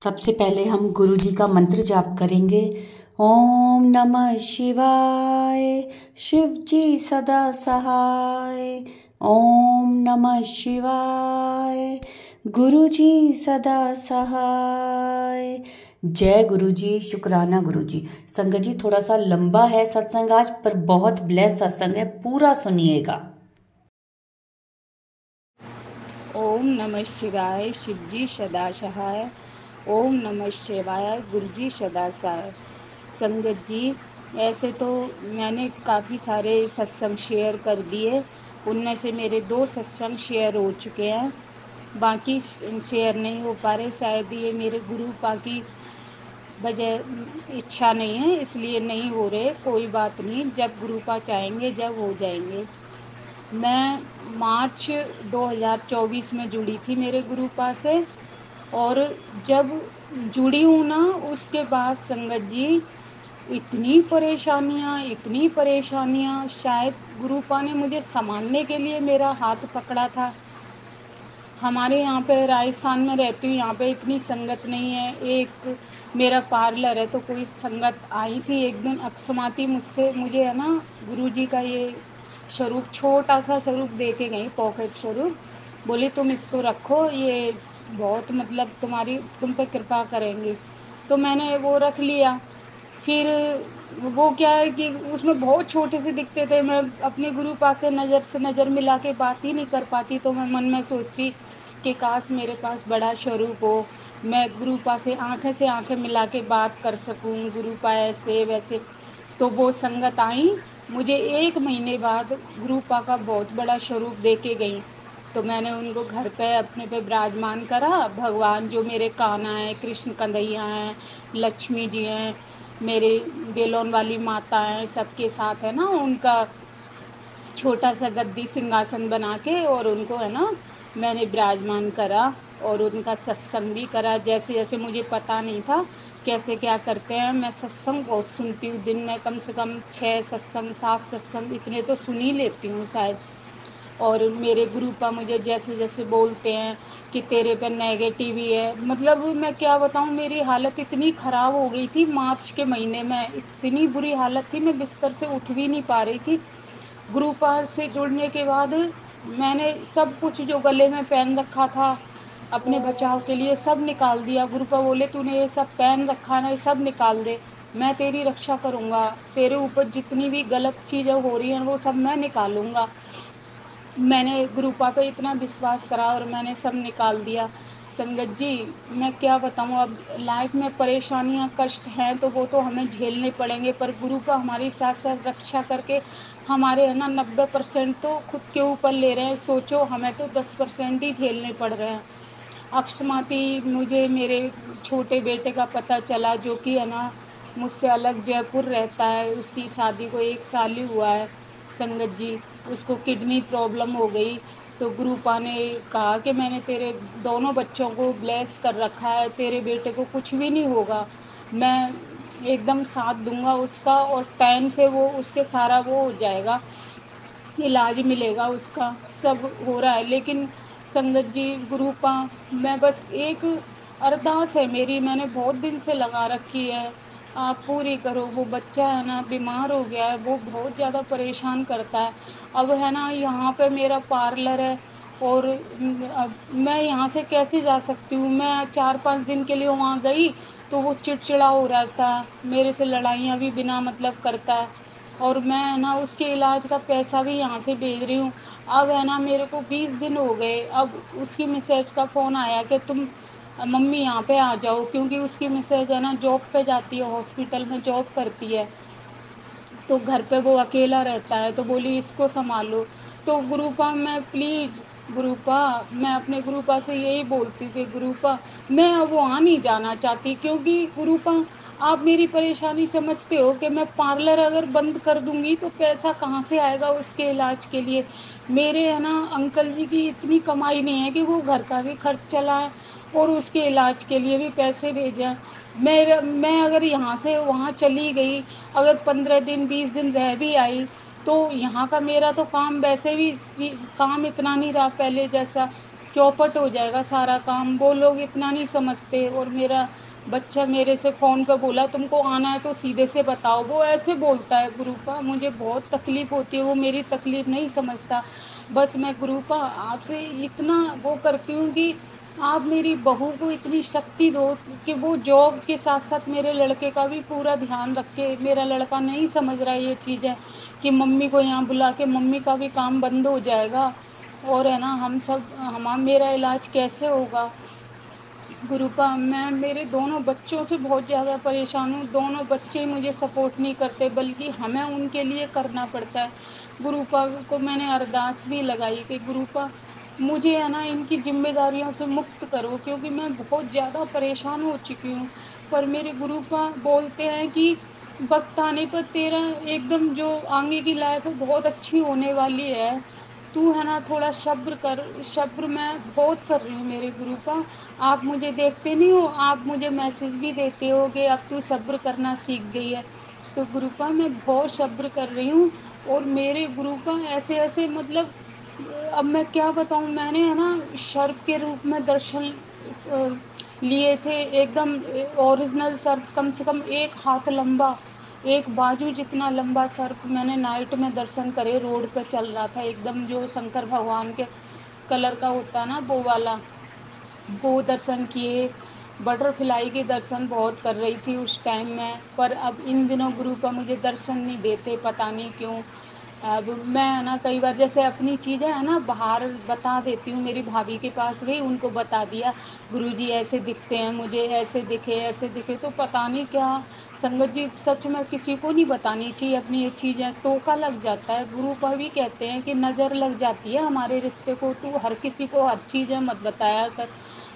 सबसे पहले हम गुरु जी का मंत्र जाप करेंगे। ओम नमः शिवाय, शिव जी सदा सहाय। ओम नमः शिवाय, गुरु जी सदा सहाय। जय गुरु जी, शुक्राना गुरु जी। संगत जी, थोड़ा सा लंबा है सत्संग आज, पर बहुत ब्लेस सत्संग है, पूरा सुनिएगा। ओम नमः शिवाय, शिवजी सदा सहाय। ओम नमः शिवाय, गुरुजी सदा सहाय। संगत जी, ऐसे तो मैंने काफ़ी सारे सत्संग शेयर कर दिए, उनमें से मेरे 2 सत्संग शेयर हो चुके हैं, बाकी शेयर नहीं हो पा रहे। शायद ये मेरे गुरुपा की वजह इच्छा नहीं है, इसलिए नहीं हो रहे। कोई बात नहीं, जब गुरुपा चाहेंगे जब हो जाएंगे। मैं मार्च 2024 में जुड़ी थी मेरे गुरुपा से, और जब जुड़ी हूँ ना, उसके बाद संगत जी इतनी परेशानियाँ, शायद गुरुपा ने मुझे संभालने के लिए मेरा हाथ पकड़ा था। हमारे यहाँ पे राजस्थान में रहती हूँ, यहाँ पे इतनी संगत नहीं है। एक मेरा पार्लर है, तो कोई संगत आई थी एक दिन अकस्माती मुझे है ना, गुरुजी का ये स्वरूप, छोटा सा स्वरूप दे के गई, पॉकेट स्वरूप। बोली तुम इसको रखो, ये बहुत मतलब तुम पे कृपा करेंगे। तो मैंने वो रख लिया। फिर वो क्या है कि उसमें बहुत छोटे से दिखते थे। मैं अपने गुरुपा से नज़र मिला के बात ही नहीं कर पाती, तो मैं मन में सोचती कि काश मेरे पास बड़ा स्वरूप हो, मैं गुरुपा से आंखें मिला के बात कर सकूं, गुरुपा ऐसे वैसे। तो वो संगत आई, मुझे 1 महीने बाद गुरुपा का बहुत बड़ा स्वरूप दे के गई। तो मैंने उनको घर पे अपने पे विराजमान करा। भगवान जो मेरे कान्हा हैं, कृष्ण कन्हैया हैं, लक्ष्मी जी हैं, मेरे बेलोन वाली माता हैं, सबके साथ है ना, उनका छोटा सा गद्दी सिंहासन बना के, और उनको है ना मैंने विराजमान करा, और उनका सत्संग भी करा। जैसे जैसे मुझे पता नहीं था कैसे क्या करते हैं, मैं सत्संग बहुत सुनती हूँ। दिन में कम से कम 6 सत्संग 7 सत्संग इतने तो सुन ही लेती हूँ शायद। और मेरे गुरुपा मुझे जैसे जैसे बोलते हैं कि तेरे पे नेगेटिव है, मतलब मैं क्या बताऊँ, मेरी हालत इतनी ख़राब हो गई थी मार्च के महीने में, इतनी बुरी हालत थी, मैं बिस्तर से उठ भी नहीं पा रही थी। गुरुपा से जुड़ने के बाद मैंने सब कुछ जो गले में पहन रखा था अपने बचाव के लिए सब निकाल दिया। गुरुपा बोले तूने ये सब पहन रखा ना, ये सब निकाल दे, मैं तेरी रक्षा करूँगा, तेरे ऊपर जितनी भी गलत चीज़ें हो रही हैं वो सब मैं निकालूँगा। मैंने गुरुपा पे इतना विश्वास करा और मैंने सब निकाल दिया। संगत जी, मैं क्या बताऊँ, अब लाइफ में परेशानियाँ कष्ट हैं तो वो तो हमें झेलने पड़ेंगे, पर गुरुपा हमारी साथ साथ रक्षा करके हमारे है ना 90% तो खुद के ऊपर ले रहे हैं। सोचो, हमें तो 10% ही झेलने पड़ रहे हैं। अकस्माती मुझे मेरे छोटे बेटे का पता चला, जो कि है ना मुझसे अलग जयपुर रहता है, उसकी शादी को 1 साल ही हुआ है। संगत जी, उसको किडनी प्रॉब्लम हो गई। तो गुरुपा ने कहा कि मैंने तेरे दोनों बच्चों को ब्लेस कर रखा है, तेरे बेटे को कुछ भी नहीं होगा, मैं एकदम साथ दूंगा उसका, और टाइम से वो उसके सारा वो हो जाएगा, इलाज मिलेगा उसका, सब हो रहा है। लेकिन संगत जी, गुरुपा, मैं बस एक अरदास है मेरी, मैंने बहुत दिन से लगा रखी है, आप पूरी करो। वो बच्चा है ना बीमार हो गया है, वो बहुत ज़्यादा परेशान करता है। अब है ना यहाँ पे मेरा पार्लर है, और अब मैं यहाँ से कैसे जा सकती हूँ। मैं 4-5 दिन के लिए वहाँ गई तो वो चिड़चिड़ा हो रहता है, मेरे से लड़ाइयाँ भी बिना मतलब करता है, और मैं है ना उसके इलाज का पैसा भी यहाँ से भेज रही हूँ। अब है ना मेरे को 20 दिन हो गए, अब उसकी मिसेज का फ़ोन आया कि तुम मम्मी यहाँ पे आ जाओ, क्योंकि उसकी मिसेज है ना जॉब पे जाती है, हॉस्पिटल में जॉब करती है, तो घर पे वो अकेला रहता है, तो बोली इसको संभालो। तो गुरुपा, मैं प्लीज़ गुरुपा, मैं अपने गुरुपा से यही बोलती हूँ कि गुरुपा, मैं अब वहाँ नहीं जाना चाहती, क्योंकि गुरुपा आप मेरी परेशानी समझते हो कि मैं पार्लर अगर बंद कर दूँगी तो पैसा कहाँ से आएगा उसके इलाज के लिए। मेरे है ना अंकल जी की इतनी कमाई नहीं है कि वो घर का भी खर्च चलाएं और उसके इलाज के लिए भी पैसे भेजें। मैं अगर यहाँ से वहाँ चली गई, अगर 15 दिन 20 दिन रह भी आई, तो यहाँ का मेरा तो काम वैसे भी काम इतना नहीं रहा पहले जैसा। चौपट हो जाएगा सारा काम। वो लोग इतना नहीं समझते। और मेरा बच्चा मेरे से फ़ोन पे बोला तुमको आना है तो सीधे से बताओ, वो ऐसे बोलता है गुरुपा, मुझे बहुत तकलीफ़ होती है, वो मेरी तकलीफ़ नहीं समझता। बस मैं गुरुपा आपसे इतना वो करती हूँ कि आप मेरी बहू को इतनी शक्ति दो कि वो जॉब के साथ साथ मेरे लड़के का भी पूरा ध्यान रखे। मेरा लड़का नहीं समझ रहा ये चीज़ें कि मम्मी को यहाँ बुला के मम्मी का भी काम बंद हो जाएगा, और है ना हम सब मेरा इलाज कैसे होगा। गुरुपा मैं मेरे दोनों बच्चों से बहुत ज़्यादा परेशान हूँ। दोनों बच्चे मुझे सपोर्ट नहीं करते, बल्कि हमें उनके लिए करना पड़ता है। गुरुपा को मैंने अरदास भी लगाई कि गुरुपा मुझे है ना इनकी जिम्मेदारियों से मुक्त करो, क्योंकि मैं बहुत ज़्यादा परेशान हो चुकी हूँ। पर मेरे गुरुपा बोलते हैं कि वक्त आने पर तेरा एकदम जो आगे की लाइफ है बहुत अच्छी होने वाली है, तू है ना थोड़ा सब्र कर। सब्र मैं बहुत कर रही हूँ मेरे गुरुपा। आप मुझे देखते नहीं हो, आप मुझे मैसेज भी देते हो कि अब तू सब्र करना सीख गई है। तो गुरुपा मैं बहुत सब्र कर रही हूँ। और मेरे गुरुपा ऐसे ऐसे मतलब अब मैं क्या बताऊँ, मैंने है ना सर्प के रूप में दर्शन लिए थे, एकदम ओरिजिनल सर्प, कम से कम 1 हाथ लंबा, 1 बाजू जितना लंबा सर्प मैंने नाइट में दर्शन करे। रोड पे चल रहा था एकदम, जो शंकर भगवान के कलर का होता है ना वो वाला, वो दर्शन किए। बटरफ्लाई के दर्शन बहुत कर रही थी उस टाइम में। पर अब इन दिनों गुरु का मुझे दर्शन नहीं देते, पता नहीं क्यों। अब मैं ना कई बार जैसे अपनी चीज़ें है ना बाहर बता देती हूँ। मेरी भाभी के पास गई, उनको बता दिया गुरुजी ऐसे दिखते हैं मुझे, ऐसे दिखे। तो पता नहीं क्या संगत जी, सच में किसी को नहीं बतानी चाहिए अपनी ये चीज़ें, टोका लग जाता है। गुरु का भी कहते हैं कि नज़र लग जाती है हमारे रिश्ते को, तू हर किसी को हर चीज़ें मत बताया कर।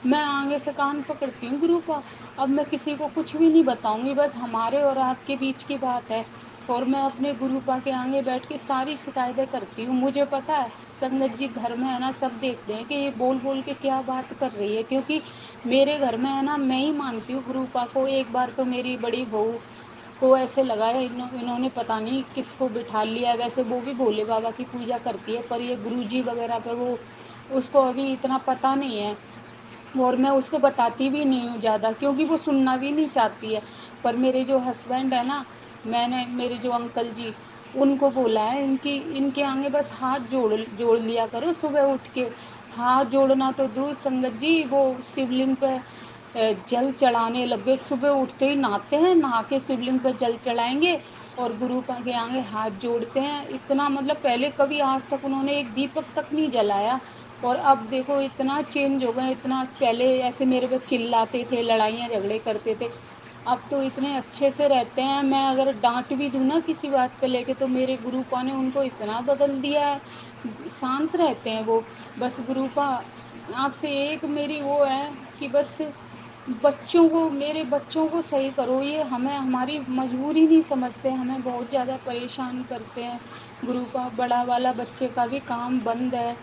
मैं आगे से कान पकड़ती हूँ गुरु का, अब मैं किसी को कुछ भी नहीं बताऊँगी, बस हमारे और आपके बीच की बात है। और मैं अपने गुरुपा के आगे बैठ के सारी शिकायतें करती हूँ। मुझे पता है संगत जी घर में है ना सब देखते हैं कि ये बोल बोल के क्या बात कर रही है, क्योंकि मेरे घर में है ना मैं ही मानती हूँ गुरुपा को। एक बार तो मेरी बड़ी बहू को ऐसे लगा है इन्होंने पता नहीं किसको बिठा लिया। वैसे वो भी भोले बाबा की पूजा करती है, पर ये गुरुजी वगैरह पर वो उसको अभी इतना पता नहीं है। और मैं उसको बताती भी नहीं हूँ ज़्यादा, क्योंकि वो सुनना भी नहीं चाहती है। पर मेरे जो हस्बैंड है ना, मैंने मेरे जो अंकल जी उनको बोला है इनकी इनके आगे बस हाथ जोड़ जोड़ लिया करो सुबह उठ के। हाथ जोड़ना तो दूर संगत जी, वो शिवलिंग पे जल चढ़ाने लग गए। सुबह उठते ही नहाते हैं, नहा के शिवलिंग पे जल चढ़ाएंगे और गुरु के आगे हाथ जोड़ते हैं। इतना मतलब पहले कभी आज तक उन्होंने एक दीपक तक नहीं जलाया। और अब देखो इतना चेंज हो गए, इतना पहले ऐसे मेरे पे चिल्लाते थे, लड़ाइयाँ झगड़े करते थे, अब तो इतने अच्छे से रहते हैं। मैं अगर डांट भी दूँ ना किसी बात पे लेके, तो मेरे गुरुपा ने उनको इतना बदल दिया है, शांत रहते हैं वो। बस गुरुपा आपसे एक मेरी वो है कि बस बच्चों को, मेरे बच्चों को सही करो। ये हमें हमारी मजबूरी नहीं समझते, हमें बहुत ज़्यादा परेशान करते हैं। गुरुपा बड़ा वाला बच्चे का भी काम बंद है,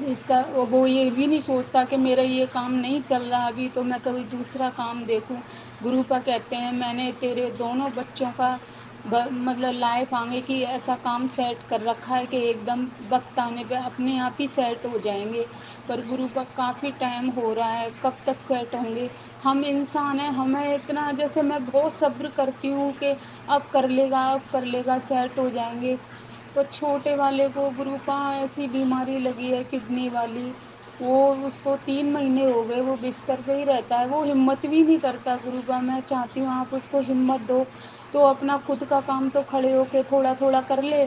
इसका वो ये भी नहीं सोचता कि मेरा ये काम नहीं चल रहा अभी तो मैं कभी दूसरा काम देखूं। गुरुपा कहते हैं मैंने तेरे दोनों बच्चों का मतलब लाइफ आगे की ऐसा काम सेट कर रखा है कि एकदम वक्त आने पे अपने आप ही सेट हो जाएंगे। पर गुरुपा काफ़ी टाइम हो रहा है, कब तक सेट होंगे। हम इंसान हैं, हमें इतना जैसे मैं बहुत सब्र करती हूँ कि अब कर लेगा सेट हो जाएंगे। तो छोटे वाले को गुरुपा ऐसी बीमारी लगी है किडनी वाली, वो उसको 3 महीने हो गए, वो बिस्तर पे ही रहता है, वो हिम्मत भी नहीं करता। गुरुपा मैं चाहती हूँ आप उसको हिम्मत दो, तो अपना खुद का काम तो खड़े होके थोड़ा थोड़ा कर ले।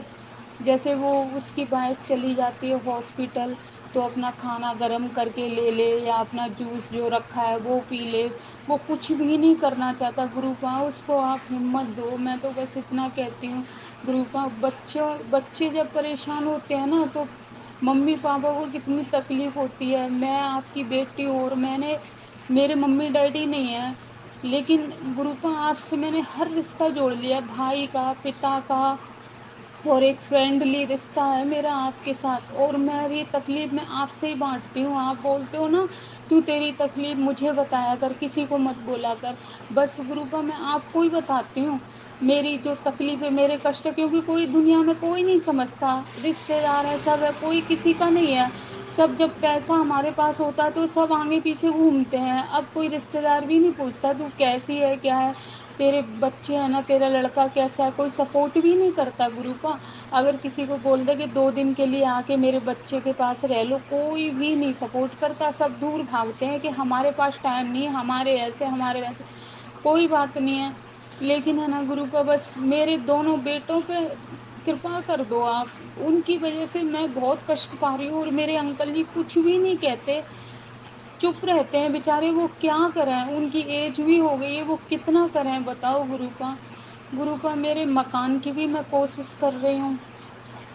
जैसे वो उसकी बाइक चली जाती है हॉस्पिटल, तो अपना खाना गर्म करके ले ले या अपना जूस जो रखा है वो पी ले। वो कुछ भी नहीं करना चाहता। गुरुपा उसको आप हिम्मत दो, मैं तो बस इतना कहती हूँ। गुरुपा बच्चे जब परेशान होते हैं ना, तो मम्मी पापा को कितनी तकलीफ़ होती है। मैं आपकी बेटी हूँ और मैंने, मेरे मम्मी डैडी नहीं है, लेकिन गुरुपा आपसे मैंने हर रिश्ता जोड़ लिया, भाई का, पिता का, और एक फ्रेंडली रिश्ता है मेरा आपके साथ। और मैं भी तकलीफ़ में आपसे ही बांटती हूँ। आप बोलते हो ना तू तेरी तकलीफ़ मुझे बताया कर, किसी को मत बोला कर। बस गुरुपा मैं आपको ही बताती हूँ मेरी जो तकलीफ़ है, मेरे कष्ट है, क्योंकि कोई दुनिया में कोई नहीं समझता। रिश्तेदार है सब है, कोई किसी का नहीं है। सब जब पैसा हमारे पास होता है तो सब आगे पीछे घूमते हैं। अब कोई रिश्तेदार भी नहीं पूछता तू कैसी है, क्या है, तेरे बच्चे हैं ना, तेरा लड़का कैसा है, कोई सपोर्ट भी नहीं करता गुरुपा। अगर किसी को बोल दे कि 2 दिन के लिए आके मेरे बच्चे के पास रह लो, कोई भी नहीं सपोर्ट करता, सब दूर भागते हैं कि हमारे पास टाइम नहीं है, हमारे ऐसे हमारे वैसे। कोई बात नहीं है, लेकिन है ना गुरुपा, बस मेरे दोनों बेटों पे कृपा कर दो आप। उनकी वजह से मैं बहुत कष्ट पा रही हूँ, और मेरे अंकल जी कुछ भी नहीं कहते, चुप रहते हैं बेचारे। वो क्या करें, उनकी एज भी हो गई है, वो कितना करें बताओ गुरुपा। गुरुपा मेरे मकान की भी मैं कोशिश कर रही हूँ,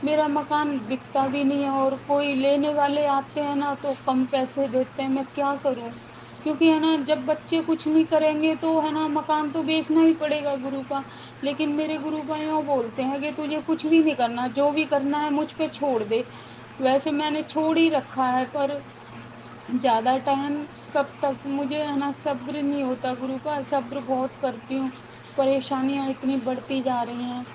मेरा मकान बिकता भी नहीं है, और कोई लेने वाले आते हैं ना तो कम पैसे देते हैं। मैं क्या करूँ, क्योंकि है ना जब बच्चे कुछ नहीं करेंगे तो है ना मकान तो बेचना ही पड़ेगा गुरुपा। लेकिन मेरे गुरुपा यूँ बोलते हैं कि तुझे कुछ भी नहीं करना, जो भी करना है मुझ पे छोड़ दे। वैसे मैंने छोड़ ही रखा है, पर ज़्यादा टाइम कब तक, मुझे है ना सब्र नहीं होता गुरुपा। सब्र बहुत करती हूँ, परेशानियाँ इतनी बढ़ती जा रही हैं।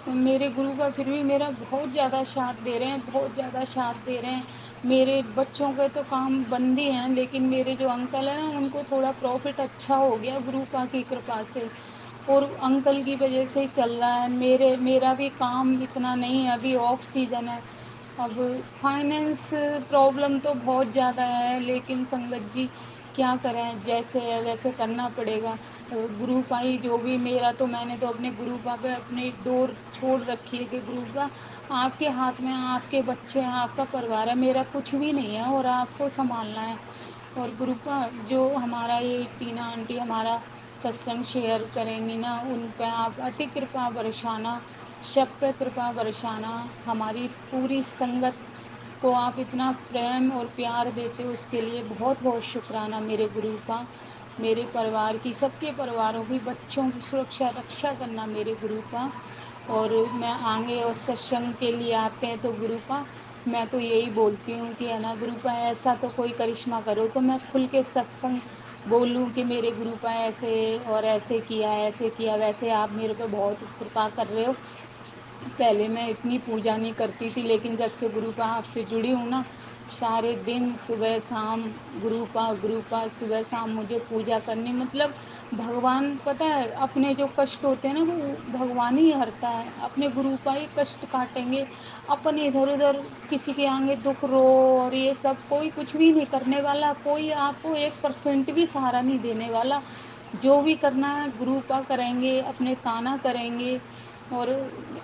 तो मेरे गुरुपा फिर भी मेरा बहुत ज़्यादा साथ दे रहे हैं, बहुत ज़्यादा साथ दे रहे हैं। मेरे बच्चों के तो काम बंद ही हैं, लेकिन मेरे जो अंकल हैं उनको थोड़ा प्रॉफिट अच्छा हो गया गुरुपा की कृपा से, और अंकल की वजह से ही चल रहा है। मेरा भी काम इतना नहीं है, अभी ऑफ सीजन है। अब फाइनेंस प्रॉब्लम तो बहुत ज़्यादा है, लेकिन संगत जी क्या करें, जैसे है वैसे करना पड़ेगा। गुरुपा ही जो भी मेरा, तो मैंने तो अपने गुरुपा पे अपनी डोर छोड़ रखी है कि गुरुपा आपके हाथ में, आपके बच्चे हैं, आपका परिवार है, मेरा कुछ भी नहीं है और आपको संभालना है। और गुरुपा जो हमारा ये टीना आंटी हमारा सत्संग शेयर करेंगी ना, उन पर आप अति कृपा बरसाना, सब पे कृपा बरसाना। हमारी पूरी संगत को आप इतना प्रेम और प्यार देते हो, उसके लिए बहुत बहुत शुक्राना मेरे गुरुपा। मेरे परिवार की, सबके परिवारों की, बच्चों की सुरक्षा रक्षा करना मेरे गुरुपा। और मैं आगे और सत्संग के लिए आते हैं तो गुरुपा मैं तो यही बोलती हूँ कि है ना गुरुपा, ऐसा तो कोई करिश्मा करो तो मैं खुल के सत्संग बोलूँ कि मेरे गुरुपा ऐसे और ऐसे किया, ऐसे किया। वैसे आप मेरे पे बहुत कृपा कर रहे हो। पहले मैं इतनी पूजा नहीं करती थी, लेकिन जब से गुरुपा आपसे जुड़ी हूँ ना, सारे दिन सुबह शाम गुरुपा सुबह शाम मुझे पूजा करनी, मतलब भगवान पता है अपने जो कष्ट होते हैं ना वो भगवान ही हरता है। अपने गुरुपा ही कष्ट काटेंगे, अपन इधर उधर किसी के आगे दुख रो और ये सब, कोई कुछ भी नहीं करने वाला, कोई आपको 1% भी सहारा नहीं देने वाला। जो भी करना है गुरुपा करेंगे, अपने काना करेंगे और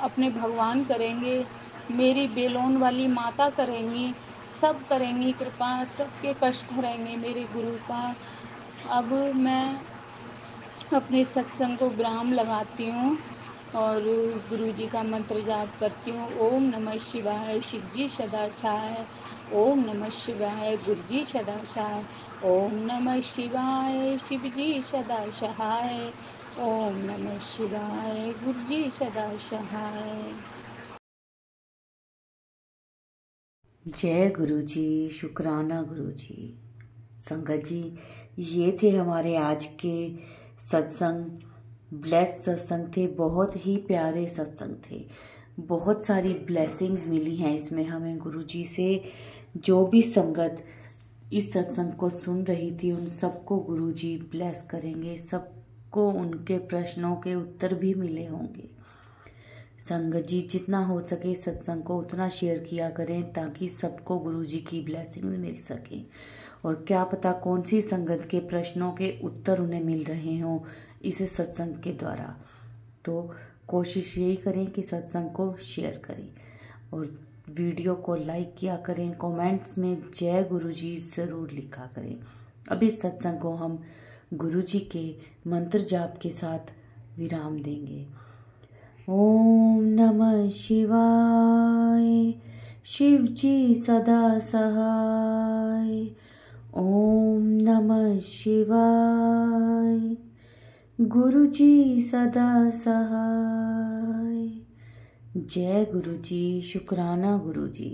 अपने भगवान करेंगे, मेरी बेलोन वाली माता करेंगी, सब करेंगी कृपा, सबके कष्ट हरेंगे मेरे गुरुपा। अब मैं अपने सत्संग को विराम लगाती हूँ और गुरु जी का मंत्र जाप करती हूँ। ओम नमः शिवाय, शिव जी सदा सहाय। ओम नमः शिवाय, गुरु जी सदा सहाय। ओम नमः शिवाय, शिव जी सदा सहाय। ओम नमः शिवाय, गुरु जी सदा सहाय। जय गुरु जी, शुक्राना गुरु जी। संगत जी, ये थे हमारे आज के सत्संग। ब्लेस्ड सत्संग थे, बहुत ही प्यारे सत्संग थे। बहुत सारी ब्लेसिंग्स मिली हैं इसमें हमें गुरु जी से। जो भी संगत इस सत्संग को सुन रही थी उन सबको गुरु जी ब्लेस करेंगे, सबको उनके प्रश्नों के उत्तर भी मिले होंगे। संगत जी जितना हो सके सत्संग को उतना शेयर किया करें ताकि सबको गुरु जी की ब्लेसिंग मिल सके। और क्या पता कौन सी संगत के प्रश्नों के उत्तर उन्हें मिल रहे हों इस सत्संग के द्वारा। तो कोशिश यही करें कि सत्संग को शेयर करें और वीडियो को लाइक किया करें। कमेंट्स में जय गुरु जी ज़रूर लिखा करें। अब इस सत्संग को हम गुरु जी के मंत्र जाप के साथ विराम देंगे। ओम नमः शिवाय, शिव जी सदा सहाय। ओम नमः शिवाय, गुरु जी सदा सहाय। जय गुरु जी, शुक्राना गुरु जी।